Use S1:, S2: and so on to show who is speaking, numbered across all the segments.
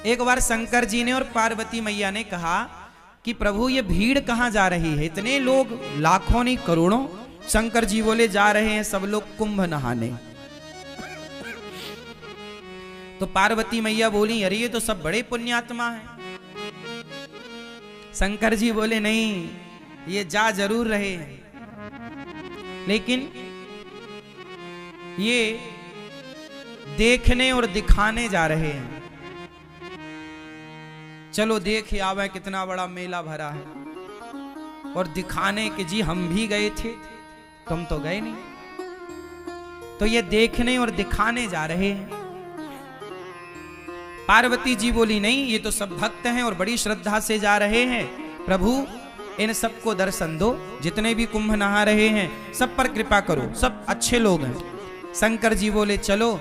S1: एक बार शंकर जी ने और पार्वती मैया ने कहा कि प्रभु ये भीड़ कहाँ जा रही है, इतने लोग लाखों नहीं करोड़ों। शंकर जी बोले जा रहे हैं सब लोग कुंभ नहाने। तो पार्वती मैया बोली अरे ये तो सब बड़े पुण्यात्मा हैं। शंकर जी बोले नहीं, ये जा जरूर रहे हैं, लेकिन ये देखने और दिखाने जा रहे हैं। चलो देख आवे कितना बड़ा मेला भरा है, और दिखाने के जी हम भी गए थे, तुम तो गए नहीं। तो ये देखने और दिखाने जा रहे हैं। पार्वती जी बोली नहीं, ये तो सब भक्त हैं और बड़ी श्रद्धा से जा रहे हैं। प्रभु इन सबको दर्शन दो, जितने भी कुंभ नहा रहे हैं सब पर कृपा करो, सब अच्छे लोग हैं। शंकर जी बोले चलो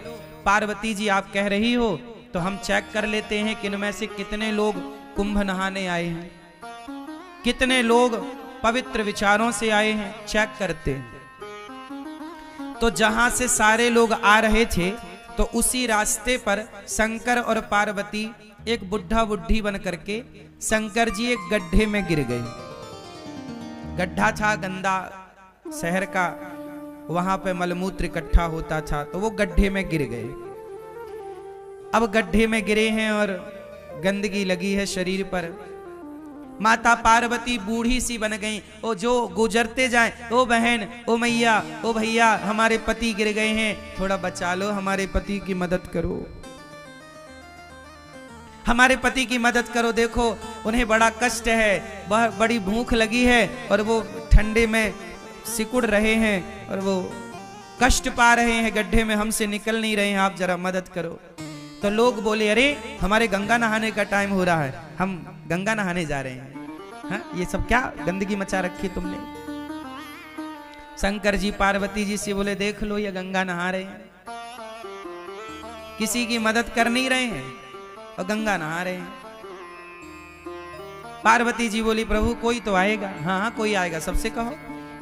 S1: पार्वती जी आप कह रही हो तो हम चेक कर लेते हैं कि इनमें से कितने लोग कुंभ नहाने आए हैं, कितने लोग पवित्र विचारों से आए हैं, चेक करते हैं। तो जहां से सारे लोग आ रहे थे तो उसी रास्ते पर शंकर और पार्वती एक बुढ़ा बुढ़ी बन करके शंकर जी एक गड्ढे में गिर गए। गड्ढा था गंदा शहर का, वहां पे मलमूत्र इकट्ठा होता था, तो वो गड्ढे में गिर गए। अब गड्ढे में गिरे हैं और गंदगी लगी है शरीर पर। माता पार्वती बूढ़ी सी बन गई। ओ जो गुजरते जाएं, ओ बहन, ओ मैया, ओ भैया, हमारे पति गिर गए हैं, थोड़ा बचा लो, हमारे पति की मदद करो, हमारे पति की मदद करो। देखो उन्हें बड़ा कष्ट है, बड़ी भूख लगी है और वो ठंडे में सिकुड़ रहे हैं और वो कष्ट पा रहे हैं, गड्ढे में हमसे निकल नहीं रहे हैं, आप जरा मदद करो। तो लोग बोले अरे हमारे गंगा नहाने का टाइम हो रहा है, हम गंगा नहाने जा रहे हैं। हाँ, ये सब क्या गंदगी मचा रखी तुमने। शंकर जी पार्वती जी से बोले देख लो ये गंगा नहा रहे हैं, किसी की मदद कर नहीं रहे हैं और गंगा नहा रहे हैं। पार्वती जी बोली प्रभु कोई तो आएगा। हाँ हाँ कोई आएगा, सबसे कहो।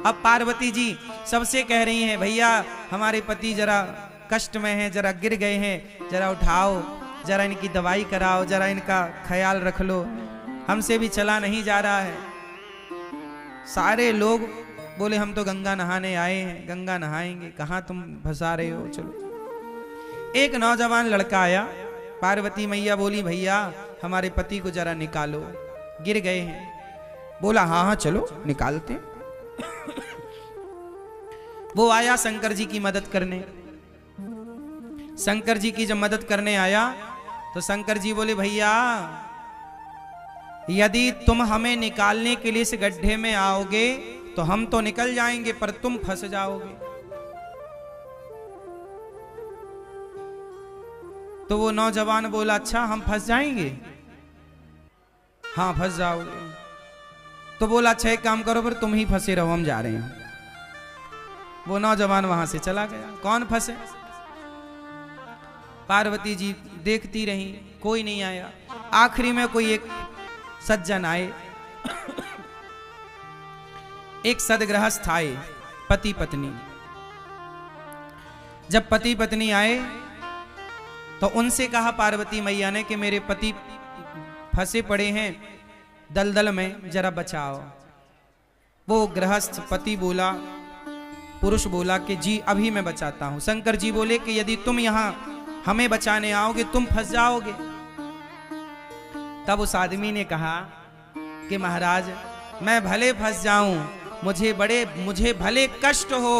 S1: अब पार्वती जी सबसे कह रही हैं भैया हमारे पति जरा कष्ट में हैं, जरा गिर गए हैं, जरा उठाओ, जरा इनकी दवाई कराओ, जरा इनका ख्याल रख लो, हमसे भी चला नहीं जा रहा है। सारे लोग बोले हम तो गंगा नहाने आए हैं, गंगा नहाएंगे, कहाँ तुम फंसा रहे हो, चलो। एक नौजवान लड़का आया, पार्वती मैया बोली भैया हमारे पति को जरा निकालो, गिर गए हैं। बोला हाँ हाँ चलो निकालते। वो आया शंकर जी की मदद करने। शंकर जी की जब मदद करने आया तो शंकर जी बोले भैया यदि तुम हमें निकालने के लिए इस गड्ढे में आओगे तो हम तो निकल जाएंगे, पर तुम फंस जाओगे। तो वो नौजवान बोला अच्छा हम फंस जाएंगे? हाँ फंस जाओगे। तो बोला अच्छा एक काम करो, फिर तुम ही फंसे रहो, हम जा रहे हैं। वो नौजवान वहां से चला गया। कौन फंसे? पार्वती जी देखती रही, कोई नहीं आया। आखिरी में कोई एक सज्जन आए, एक सदगृहस्थ आए, पति पत्नी। जब पति पत्नी आए तो उनसे कहा पार्वती मैया ने कि मेरे पति फंसे पड़े हैं दलदल में, जरा बचाओ। वो गृहस्थ पति बोला, पुरुष बोला कि जी अभी मैं बचाता हूं। शंकर जी बोले कि यदि तुम यहां हमें बचाने आओगे तुम फंस जाओगे। तब उस आदमी ने कहा कि महाराज मैं भले फंस जाऊं, मुझे भले कष्ट हो,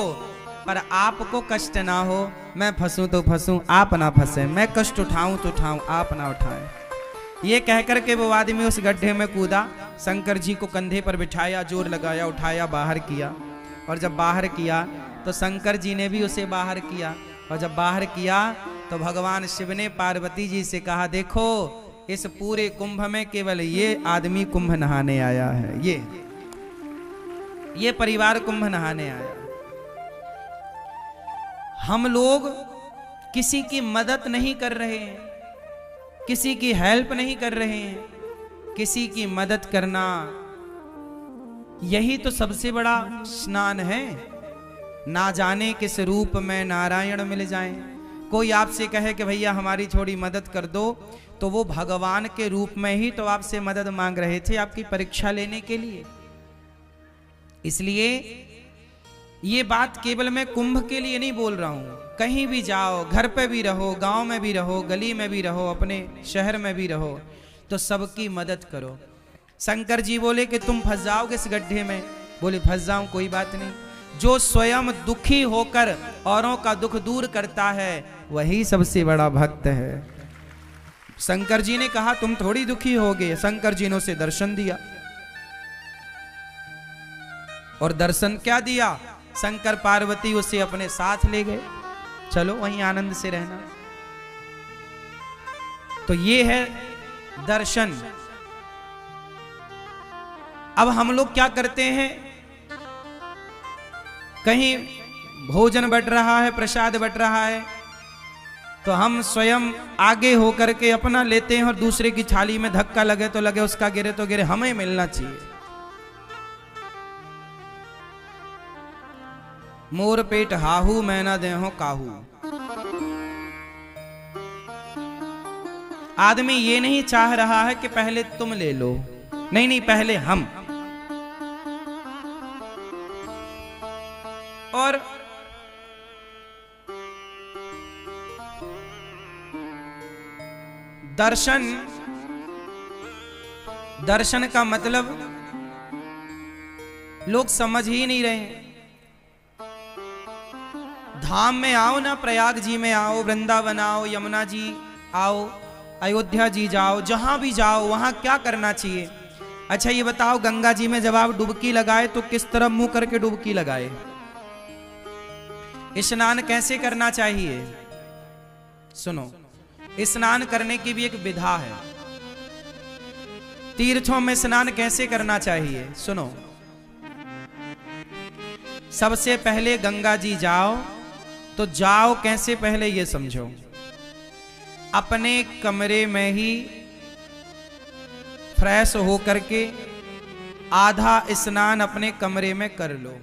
S1: पर आपको कष्ट ना हो। मैं फंसूं तो फंसूं, आप ना फंसे, मैं कष्ट उठाऊं तो उठाऊं, आप ना उठाएं। ये कहकर के वो आदमी उस गड्ढे में कूदा, शंकर जी को कंधे पर बिठाया, जोर लगाया, उठाया, बाहर किया। और जब बाहर किया तो शंकर जी ने भी उसे बाहर किया। और जब बाहर किया तो भगवान शिव ने पार्वती जी से कहा देखो इस पूरे कुंभ में केवल ये आदमी कुंभ नहाने आया है, ये परिवार कुंभ नहाने आया। हम लोग किसी की मदद नहीं कर रहे हैं, किसी की हेल्प नहीं कर रहे हैं। किसी की मदद करना यही तो सबसे बड़ा स्नान है। ना जाने किस रूप में नारायण मिल जाएं। कोई आपसे कहे कि भैया हमारी थोड़ी मदद कर दो, तो वो भगवान के रूप में ही तो आपसे मदद मांग रहे थे, आपकी परीक्षा लेने के लिए। इसलिए ये बात केवल मैं कुंभ के लिए नहीं बोल रहा हूं, कहीं भी जाओ, घर पे भी रहो, गांव में भी रहो, गली में भी रहो, अपने शहर में भी रहो, तो सबकी मदद करो। शंकर जी बोले कि तुम फंस जाओगे इस गड्ढे में, बोले फंस जाऊं, कोई बात नहीं। जो स्वयं दुखी होकर औरों का दुख दूर करता है वही सबसे बड़ा भक्त है। शंकर जी ने कहा तुम थोड़ी दुखी होगे, शंकर जी ने उसे दर्शन दिया। और दर्शन क्या दिया? शंकर पार्वती उसे अपने साथ ले गए, चलो वहीं आनंद से रहना। तो ये है दर्शन। अब हम लोग क्या करते हैं, कहीं भोजन बट रहा है, प्रसाद बट रहा है, तो हम स्वयं आगे होकर के अपना लेते हैं और दूसरे की थाली में धक्का लगे तो लगे, उसका गिरे तो गिरे, हमें मिलना चाहिए। मोर पेट हाहू मैं ना देहो काहू। आदमी ये नहीं चाह रहा है कि पहले तुम ले लो, नहीं नहीं, पहले हम। और दर्शन, दर्शन का मतलब लोग समझ ही नहीं रहे। धाम में आओ ना, प्रयाग जी में आओ, वृंदावन आओ, यमुना जी आओ, अयोध्या जी जाओ, जहां भी जाओ वहां क्या करना चाहिए? अच्छा ये बताओ, गंगा जी में जब आप डुबकी लगाए तो किस तरफ मुंह करके डुबकी लगाए? स्नान कैसे करना चाहिए? सुनो, स्नान करने की भी एक विधा है। तीर्थों में स्नान कैसे करना चाहिए? सुनो, सबसे पहले गंगा जी जाओ, तो जाओ कैसे पहले ये समझो। अपने कमरे में ही फ्रेश हो करके आधा स्नान अपने कमरे में कर लो।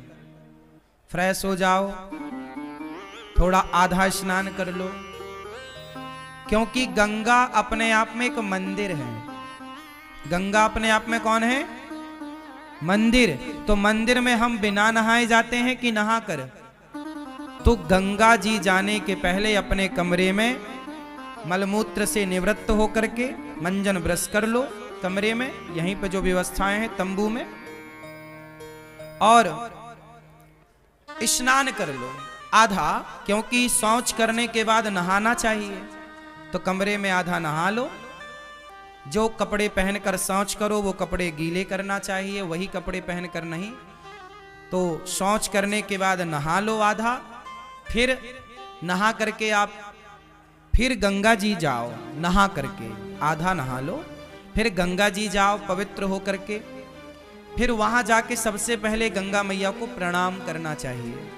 S1: फ्रेश हो जाओ, थोड़ा आधा स्नान कर लो, क्योंकि गंगा अपने आप में एक मंदिर है। गंगा अपने आप में कौन है? मंदिर। तो मंदिर में हम बिना नहाए जाते हैं कि नहा कर? तो गंगा जी जाने के पहले अपने कमरे में मलमूत्र से निवृत्त होकर के मंजन ब्रश कर लो कमरे में, यहीं पे जो व्यवस्थाएं हैं तंबू में, और स्नान कर लो आधा, क्योंकि शौच करने के बाद नहाना चाहिए। तो कमरे में आधा नहा लो। जो कपड़े पहनकर शौच करो वो कपड़े गीले करना चाहिए, वही कपड़े पहनकर नहीं। तो शौच करने के बाद नहा लो आधा, फिर नहा करके आप फिर गंगा जी जाओ, नहा करके आधा नहा लो, फिर गंगा जी जाओ पवित्र हो करके, फिर वहां जाके सबसे पहले गंगा मैया को प्रणाम करना चाहिए।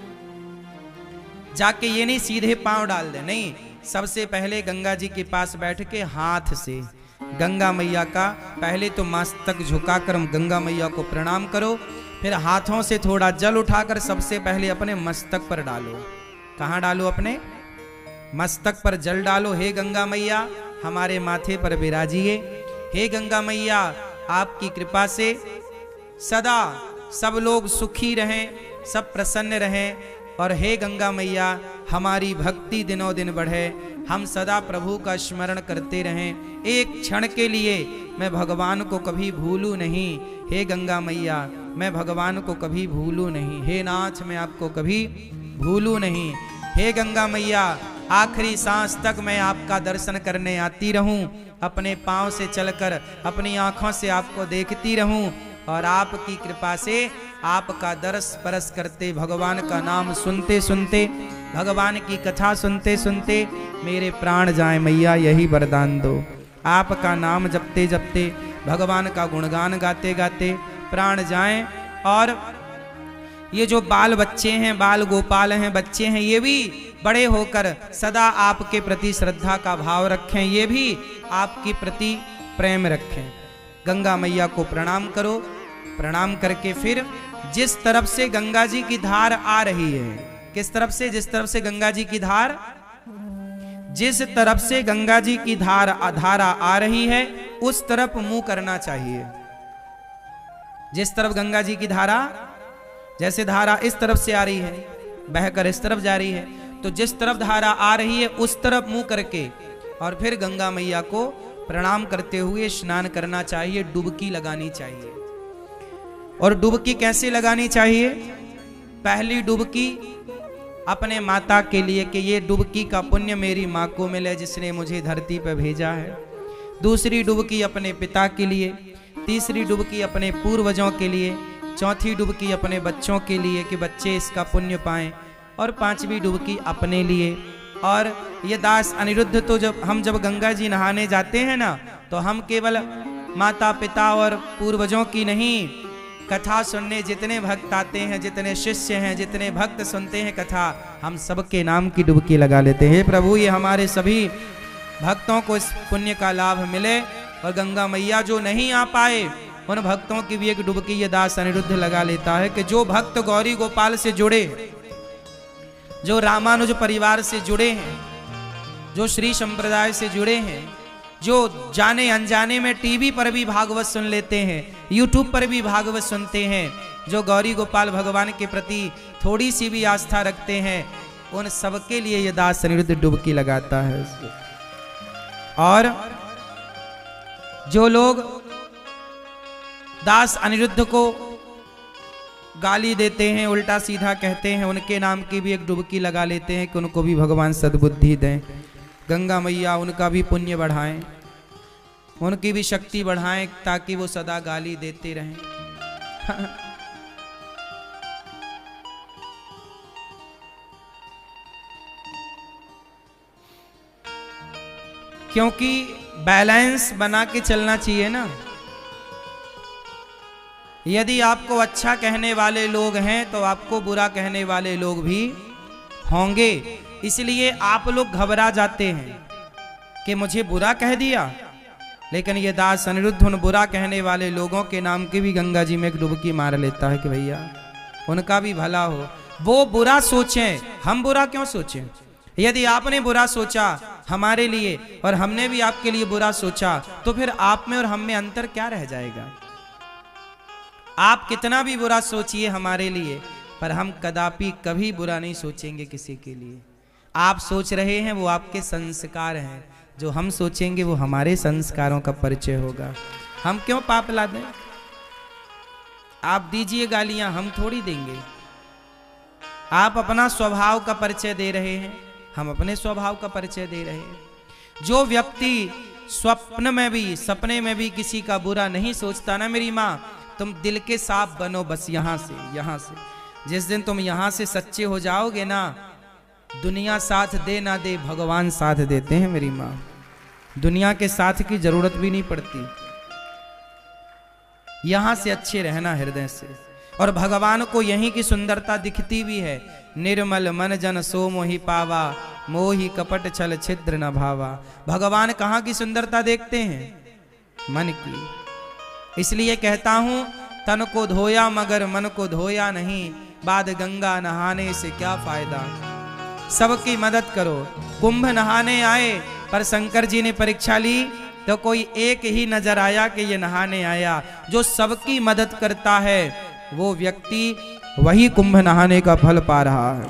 S1: जाके ये नहीं सीधे पांव डाल दे, नहीं, सबसे पहले गंगा जी के पास बैठ के हाथ से गंगा मैया का पहले तो मस्तक झुकाकर गंगा मैया को प्रणाम करो, फिर हाथों से थोड़ा जल उठाकर सबसे पहले अपने मस्तक पर डालो। कहाँ डालो? अपने मस्तक पर जल डालो। हे गंगा मैया हमारे माथे पर विराजिए। हे गंगा मैया आपकी कृपा से सदा सब लोग सुखी रहें, सब प्रसन्न रहें, और हे गंगा मैया हमारी भक्ति दिनों दिन बढ़े, हम सदा प्रभु का स्मरण करते रहें। एक क्षण के लिए मैं भगवान को कभी भूलूं नहीं। हे गंगा मैया मैं भगवान को कभी भूलूं नहीं। हे नाथ मैं आपको कभी भूलूं नहीं। हे गंगा मैया आखिरी सांस तक मैं आपका दर्शन करने आती रहूं, अपने पांव से चलकर अपनी आंखों से आपको देखती रहूं, और आपकी कृपा से आपका दर्श परस करते, भगवान का नाम सुनते सुनते, भगवान की कथा सुनते सुनते मेरे प्राण जाए मैया, यही वरदान दो। आपका नाम जपते जपते, भगवान का गुणगान गाते गाते प्राण जाएं। और ये जो बाल बच्चे हैं, बाल गोपाल हैं, बच्चे हैं, ये भी बड़े होकर सदा आपके प्रति श्रद्धा का भाव रखें, ये भी आपके प्रति प्रेम रखें। गंगा मैया को प्रणाम करो। प्रणाम करके फिर जिस तरफ से गंगा जी की धार आ रही है, किस तरफ से? जिस तरफ से गंगा जी की धार, जिस तरफ से गंगा जी की धारा आ रही है उस तरफ मुंह करना चाहिए। जिस तरफ गंगा जी की धारा, जैसे धारा इस तरफ से आ रही है, बहकर इस तरफ जा रही है, तो जिस तरफ धारा आ रही है उस तरफ मुंह करके और फिर गंगा मैया को प्रणाम करते हुए स्नान करना चाहिए, डुबकी लगानी चाहिए। और डुबकी कैसे लगानी चाहिए? पहली डुबकी अपने माता के लिए कि ये डुबकी का पुण्य मेरी माँ को मिले जिसने मुझे धरती पर भेजा है। दूसरी डुबकी अपने पिता के लिए, तीसरी डुबकी अपने पूर्वजों के लिए, चौथी डुबकी अपने बच्चों के लिए कि बच्चे इसका पुण्य पाएं, और पांचवी डुबकी अपने लिए। और ये दास अनिरुद्ध तो जब गंगा जी नहाने जाते हैं ना, तो हम केवल माता पिता और पूर्वजों की नहीं, कथा सुनने जितने भक्त आते हैं, जितने शिष्य हैं, जितने भक्त सुनते हैं कथा, हम सबके नाम की डुबकी लगा लेते हैं। प्रभु ये हमारे सभी भक्तों को इस पुण्य का लाभ मिले, और गंगा मैया जो नहीं आ पाए उन भक्तों की भी एक डुबकी ये दास अनिरुद्ध लगा लेता है कि जो भक्त गौरी गोपाल से जुड़े, जो रामानुज परिवार से जुड़े हैं, जो श्री संप्रदाय से जुड़े हैं, जो जाने अनजाने में टीवी पर भी भागवत सुन लेते हैं, यूट्यूब पर भी भागवत सुनते हैं, जो गौरी गोपाल भगवान के प्रति थोड़ी सी भी आस्था रखते हैं, उन सबके लिए ये दास अनिरुद्ध डुबकी लगाता है। और जो लोग दास अनिरुद्ध को गाली देते हैं, उल्टा सीधा कहते हैं, उनके नाम की भी एक डुबकी लगा लेते हैं कि उनको भी भगवान सद्बुद्धि दें। गंगा मैया उनका भी पुण्य बढ़ाएं, उनकी भी शक्ति बढ़ाएं, ताकि वो सदा गाली देते रहें। क्योंकि बैलेंस बना के चलना चाहिए ना। यदि आपको अच्छा कहने वाले लोग हैं तो आपको बुरा कहने वाले लोग भी होंगे, इसलिए आप लोग घबरा जाते हैं कि मुझे बुरा कह दिया। लेकिन ये दास अनिरुद्ध उन बुरा कहने वाले लोगों के नाम की भी गंगा जी में एक डुबकी मार लेता है कि भैया उनका भी भला हो। वो बुरा सोचें, हम बुरा क्यों सोचें? यदि आपने बुरा सोचा हमारे लिए और हमने भी आपके लिए बुरा सोचा, तो फिर आप में और हम में अंतर क्या रह जाएगा? आप कितना भी बुरा सोचिए हमारे लिए, पर हम कदापि कभी बुरा नहीं सोचेंगे किसी के लिए। आप सोच रहे हैं वो आपके संस्कार हैं, जो हम सोचेंगे वो हमारे संस्कारों का परिचय होगा। हम क्यों पाप ला दें? आप दीजिए गालियां, हम थोड़ी देंगे। आप अपना स्वभाव का परिचय दे रहे हैं, हम अपने स्वभाव का परिचय दे रहे हैं। जो व्यक्ति स्वप्न में भी, सपने में भी किसी का बुरा नहीं सोचता ना मेरी माँ, तुम दिल के साफ बनो बस यहाँ से। जिस दिन तुम यहाँ से सच्चे हो जाओगे ना, दुनिया साथ दे ना दे, भगवान साथ देते हैं मेरी माँ। दुनिया के साथ की जरूरत भी नहीं पड़ती, यहाँ से अच्छे रहना हृदय से। और भगवान को यहीं की सुंदरता दिखती भी है। निर्मल मन जन सो मोहि पावा, मोहि कपट छल छिद्र न भावा। भगवान कहाँ की सुंदरता देखते हैं? मन की। इसलिए कहता हूं, तन को धोया मगर मन को धोया नहीं, बाद गंगा नहाने से क्या फायदा। सबकी मदद करो। कुंभ नहाने आए, पर शंकर जी ने परीक्षा ली तो कोई एक ही नजर आया कि ये नहाने आया। जो सबकी मदद करता है वो व्यक्ति वही कुंभ नहाने का फल पा रहा है।